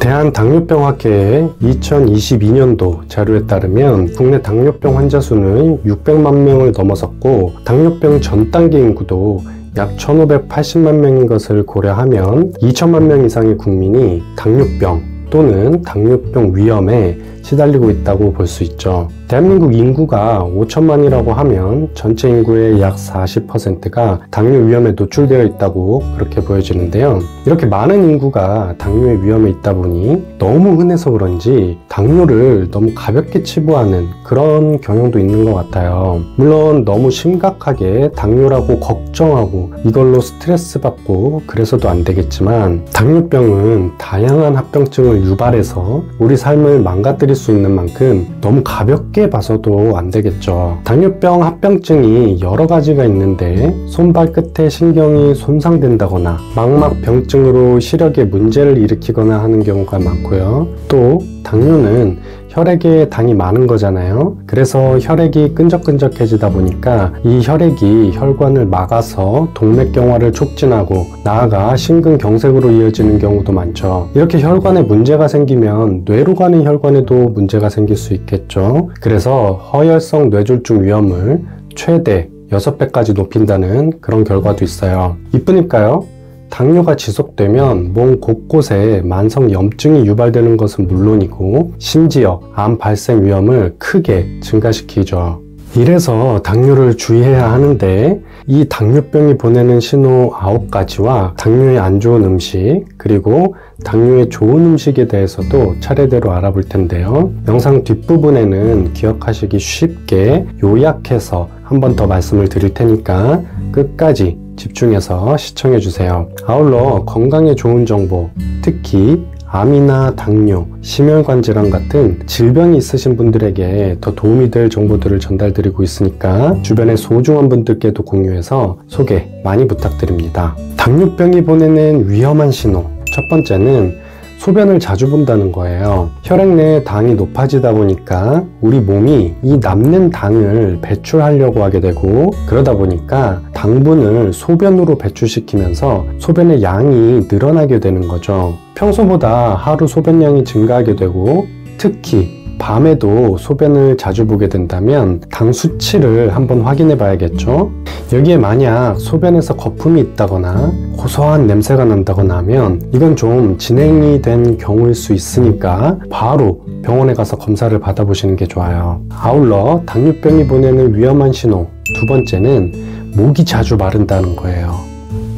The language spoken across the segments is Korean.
대한당뇨병학회의 2022년도 자료에 따르면 국내 당뇨병 환자 수는 600만 명을 넘어섰고 당뇨병 전 단계 인구도 약 1580만 명인 것을 고려하면 2천만 명 이상의 국민이 당뇨병 또는 당뇨병 위험에 시달리고 있다고 볼 수 있죠. 대한민국 인구가 5천만이라고 하면 전체 인구의 약 40%가 당뇨 위험에 노출되어 있다고 그렇게 보여지는데요. 이렇게 많은 인구가 당뇨의 위험에 있다 보니 너무 흔해서 그런지 당뇨를 너무 가볍게 치부하는 그런 경향도 있는 것 같아요. 물론 너무 심각하게 당뇨라고 걱정하고 이걸로 스트레스 받고 그래서도 안 되겠지만 당뇨병은 다양한 합병증을 유발해서 우리 삶을 망가뜨릴 수 있는 만큼 너무 가볍게 봐서도 안 되겠죠. 당뇨병 합병증이 여러 가지가 있는데 손발 끝에 신경이 손상된다거나 망막병증으로 시력에 문제를 일으키거나 하는 경우가 많고요. 또 당뇨는 혈액에 당이 많은 거잖아요. 그래서 혈액이 끈적끈적해지다 보니까 이 혈액이 혈관을 막아서 동맥경화를 촉진하고 나아가 심근경색으로 이어지는 경우도 많죠. 이렇게 혈관에 문제가 생기면 뇌로 가는 혈관에도 문제가 생길 수 있겠죠. 그래서 허혈성 뇌졸중 위험을 최대 6배까지 높인다는 그런 결과도 있어요. 이뿐일까요? 당뇨가 지속되면 몸 곳곳에 만성 염증이 유발되는 것은 물론이고 심지어 암 발생 위험을 크게 증가시키죠. 이래서 당뇨를 주의해야 하는데 이 당뇨병이 보내는 신호 9가지와 당뇨에 안 좋은 음식 그리고 당뇨에 좋은 음식에 대해서도 차례대로 알아볼 텐데요. 영상 뒷부분에는 기억하시기 쉽게 요약해서 한 번 더 말씀을 드릴 테니까 끝까지 집중해서 시청해 주세요. 아울러 건강에 좋은 정보, 특히 암이나 당뇨, 심혈관 질환 같은 질병이 있으신 분들에게 더 도움이 될 정보들을 전달드리고 있으니까 주변의 소중한 분들께도 공유해서 소개 많이 부탁드립니다. 당뇨병이 보내는 위험한 신호, 첫 번째는 소변을 자주 본다는 거예요. 혈액 내에 당이 높아지다 보니까 우리 몸이 이 남는 당을 배출하려고 하게 되고 그러다 보니까 당분을 소변으로 배출시키면서 소변의 양이 늘어나게 되는 거죠. 평소보다 하루 소변량이 증가하게 되고 특히 밤에도 소변을 자주 보게 된다면 당 수치를 한번 확인해 봐야겠죠. 여기에 만약 소변에서 거품이 있다거나 고소한 냄새가 난다거나 하면 이건 좀 진행이 된 경우일 수 있으니까 바로 병원에 가서 검사를 받아보시는 게 좋아요. 아울러 당뇨병이 보내는 위험한 신호 두 번째는 목이 자주 마른다는 거예요.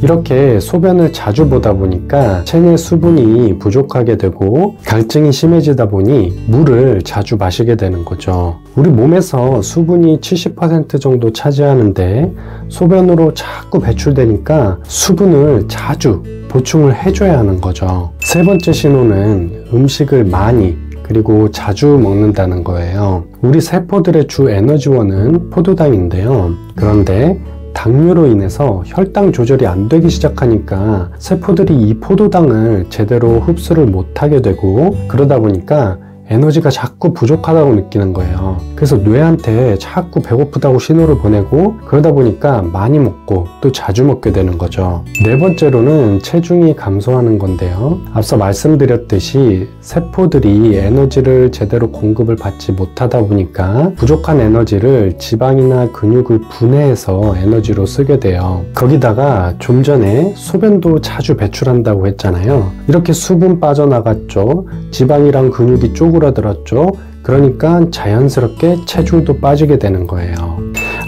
이렇게 소변을 자주 보다 보니까 체내 수분이 부족하게 되고 갈증이 심해지다 보니 물을 자주 마시게 되는 거죠. 우리 몸에서 수분이 70% 정도 차지하는데 소변으로 자꾸 배출되니까 수분을 자주 보충을 해줘야 하는 거죠. 세 번째 신호는 음식을 많이 그리고 자주 먹는다는 거예요. 우리 세포들의 주 에너지원은 포도당인데요. 그런데 당뇨로 인해서 혈당 조절이 안 되기 시작하니까 세포들이 이 포도당을 제대로 흡수를 못하게 되고 그러다 보니까 에너지가 자꾸 부족하다고 느끼는 거예요. 그래서 뇌한테 자꾸 배고프다고 신호를 보내고 그러다 보니까 많이 먹고 또 자주 먹게 되는 거죠. 네 번째로는 체중이 감소하는 건데요. 앞서 말씀드렸듯이 세포들이 에너지를 제대로 공급을 받지 못하다 보니까 부족한 에너지를 지방이나 근육을 분해해서 에너지로 쓰게 돼요. 거기다가 좀 전에 소변도 자주 배출한다고 했잖아요. 이렇게 수분 빠져나갔죠. 지방이랑 근육이 쪼그라들었죠. 그러니까 자연스럽게 체중도 빠지게 되는 거예요.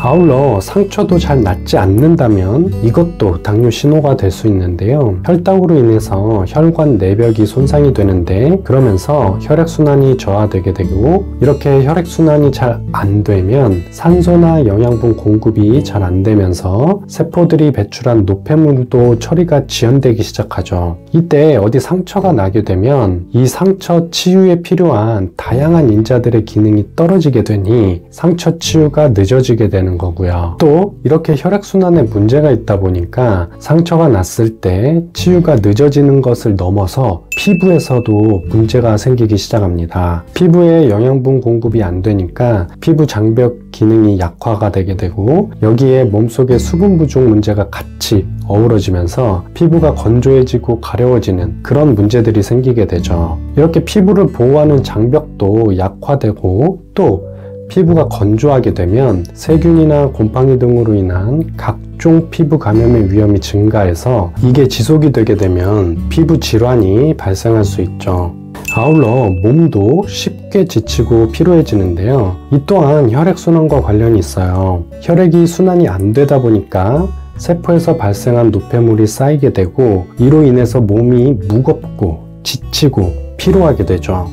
아울러 상처도 잘 낫지 않는다면 이것도 당뇨 신호가 될 수 있는데요. 혈당으로 인해서 혈관 내벽이 손상이 되는데 그러면서 혈액순환이 저하되게 되고 이렇게 혈액순환이 잘 안 되면 산소나 영양분 공급이 잘 안 되면서 세포들이 배출한 노폐물도 처리가 지연되기 시작하죠. 이때 어디 상처가 나게 되면 이 상처 치유에 필요한 다양한 인자들의 기능이 떨어지게 되니 상처 치유가 늦어지게 되는 거고요. 또 이렇게 혈액순환에 문제가 있다 보니까 상처가 났을 때 치유가 늦어지는 것을 넘어서 피부에서도 문제가 생기기 시작합니다. 피부에 영양분 공급이 안 되니까 피부 장벽 기능이 약화가 되게 되고 여기에 몸속의 수분 부족 문제가 같이 어우러지면서 피부가 건조해지고 가려워지는 그런 문제들이 생기게 되죠. 이렇게 피부를 보호하는 장벽도 약화되고 또 피부가 건조하게 되면 세균이나 곰팡이 등으로 인한 각종 피부 감염의 위험이 증가해서 이게 지속이 되게 되면 피부 질환이 발생할 수 있죠. 아울러 몸도 쉽게 지치고 피로해지는데요. 이 또한 혈액순환과 관련이 있어요. 혈액이 순환이 안 되다 보니까 세포에서 발생한 노폐물이 쌓이게 되고 이로 인해서 몸이 무겁고 지치고 피로하게 되죠.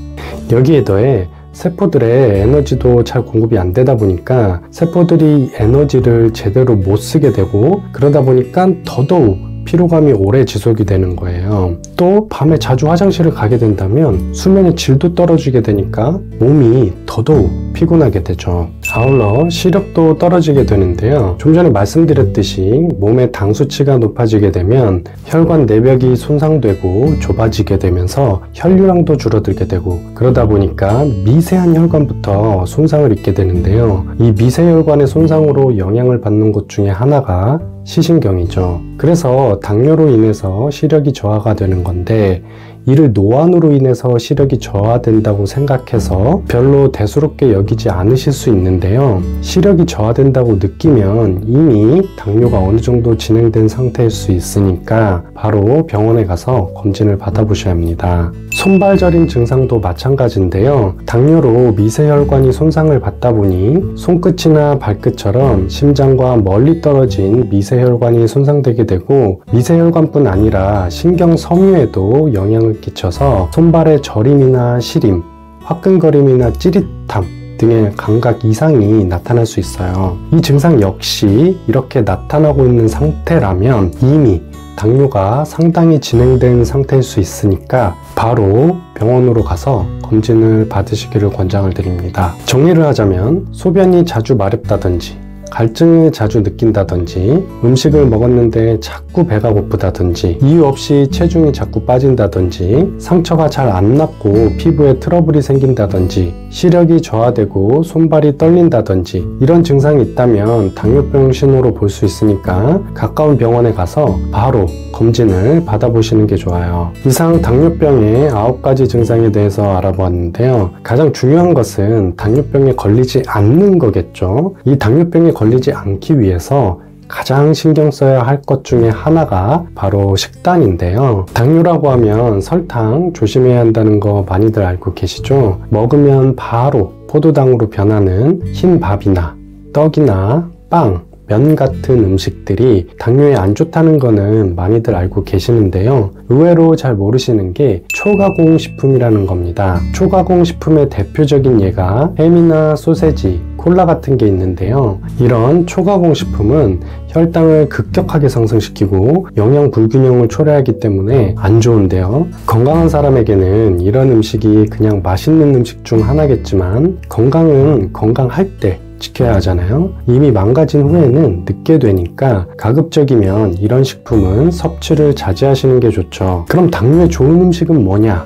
여기에 더해 세포들의 에너지도 잘 공급이 안 되다 보니까 세포들이 에너지를 제대로 못 쓰게 되고 그러다 보니까 더더욱 피로감이 오래 지속이 되는 거예요. 또 밤에 자주 화장실을 가게 된다면 수면의 질도 떨어지게 되니까 몸이 더더욱 피곤하게 되죠. 아울러 시력도 떨어지게 되는데요. 좀 전에 말씀드렸듯이 몸의 당 수치가 높아지게 되면 혈관 내벽이 손상되고 좁아지게 되면서 혈류량도 줄어들게 되고 그러다 보니까 미세한 혈관부터 손상을 입게 되는데요. 이 미세혈관의 손상으로 영향을 받는 것 중에 하나가 시신경이죠. 그래서 당뇨로 인해서 시력이 저하가 되는 건데 이를 노안으로 인해서 시력이 저하된다고 생각해서 별로 대수롭게 여기지 않으실 수 있는데요. 시력이 저하된다고 느끼면 이미 당뇨가 어느 정도 진행된 상태일 수 있으니까 바로 병원에 가서 검진을 받아보셔야 합니다. 손발 저림 증상도 마찬가지인데요. 당뇨로 미세혈관이 손상을 받다 보니 손끝이나 발끝처럼 심장과 멀리 떨어진 미세혈관이 손상되게 되고 미세혈관뿐 아니라 신경 섬유에도 영향을 끼쳐서 손발의 저림이나 시림, 화끈거림이나 찌릿함 등의 감각 이상이 나타날 수 있어요. 이 증상 역시 이렇게 나타나고 있는 상태라면 이미 당뇨가 상당히 진행된 상태일 수 있으니까 바로 병원으로 가서 검진을 받으시기를 권장을 드립니다. 정리를 하자면 소변이 자주 마렵다든지 갈증을 자주 느낀다든지 음식을 먹었는데 자꾸 배가 고프다든지 이유 없이 체중이 자꾸 빠진다든지 상처가 잘 안 낫고 피부에 트러블이 생긴다든지 시력이 저하되고 손발이 떨린다든지 이런 증상이 있다면 당뇨병 신호로 볼 수 있으니까 가까운 병원에 가서 바로 검진을 받아보시는 게 좋아요. 이상 당뇨병의 9가지 증상에 대해서 알아보았는데요. 가장 중요한 것은 당뇨병에 걸리지 않는 거겠죠. 이 당뇨병에 걸리지 않기 위해서 가장 신경 써야 할 것 중에 하나가 바로 식단인데요. 당뇨라고 하면 설탕 조심해야 한다는 거 많이들 알고 계시죠? 먹으면 바로 포도당으로 변하는 흰 밥이나 떡이나 빵, 면 같은 음식들이 당뇨에 안 좋다는 거는 많이들 알고 계시는데요. 의외로 잘 모르시는 게 초가공식품이라는 겁니다. 초가공식품의 대표적인 예가 햄이나 소세지, 콜라 같은 게 있는데요. 이런 초가공식품은 혈당을 급격하게 상승시키고 영양 불균형을 초래하기 때문에 안 좋은데요. 건강한 사람에게는 이런 음식이 그냥 맛있는 음식 중 하나겠지만 건강은 건강할 때 지켜야 하잖아요. 이미 망가진 후에는 늦게 되니까 가급적이면 이런 식품은 섭취를 자제하시는 게 좋죠. 그럼 당뇨에 좋은 음식은 뭐냐?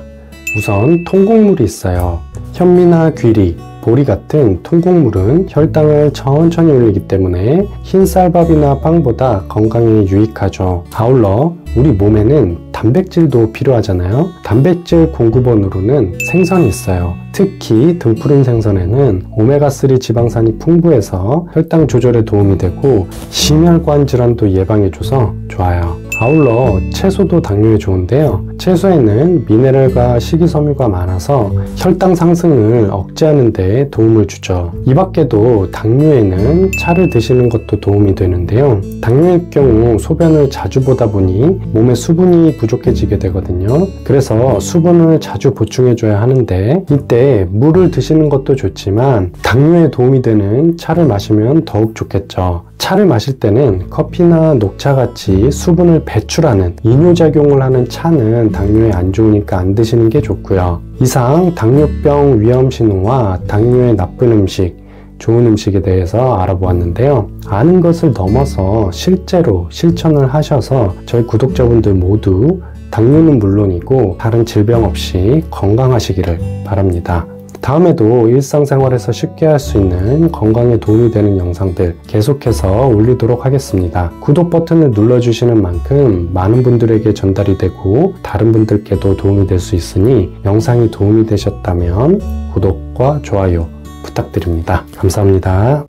우선 통곡물이 있어요. 현미나 귀리, 보리 같은 통곡물은 혈당을 천천히 올리기 때문에 흰 쌀밥이나 빵보다 건강에 유익하죠. 아울러 우리 몸에는 단백질도 필요하잖아요. 단백질 공급원으로는 생선이 있어요. 특히 등푸른 생선에는 오메가3 지방산이 풍부해서 혈당 조절에 도움이 되고 심혈관 질환도 예방해줘서 좋아요. 아울러 채소도 당뇨에 좋은데요. 채소에는 미네랄과 식이섬유가 많아서 혈당 상승을 억제하는 데 도움을 주죠. 이 밖에도 당뇨에는 차를 드시는 것도 도움이 되는데요. 당뇨일 경우 소변을 자주 보다 보니 몸에 수분이 부족해지게 되거든요. 그래서 수분을 자주 보충해줘야 하는데 이때 물을 드시는 것도 좋지만 당뇨에 도움이 되는 차를 마시면 더욱 좋겠죠. 차를 마실 때는 커피나 녹차같이 수분을 배출하는 이뇨작용을 하는 차는 당뇨에 안 좋으니까 안 드시는 게 좋고요. 이상 당뇨병 위험 신호와 당뇨의 나쁜 음식, 좋은 음식에 대해서 알아보았는데요. 아는 것을 넘어서 실제로 실천을 하셔서 저희 구독자분들 모두 당뇨는 물론이고 다른 질병 없이 건강하시기를 바랍니다. 다음에도 일상생활에서 쉽게 할 수 있는 건강에 도움이 되는 영상들 계속해서 올리도록 하겠습니다. 구독 버튼을 눌러주시는 만큼 많은 분들에게 전달이 되고 다른 분들께도 도움이 될 수 있으니 영상이 도움이 되셨다면 구독과 좋아요 부탁드립니다. 감사합니다.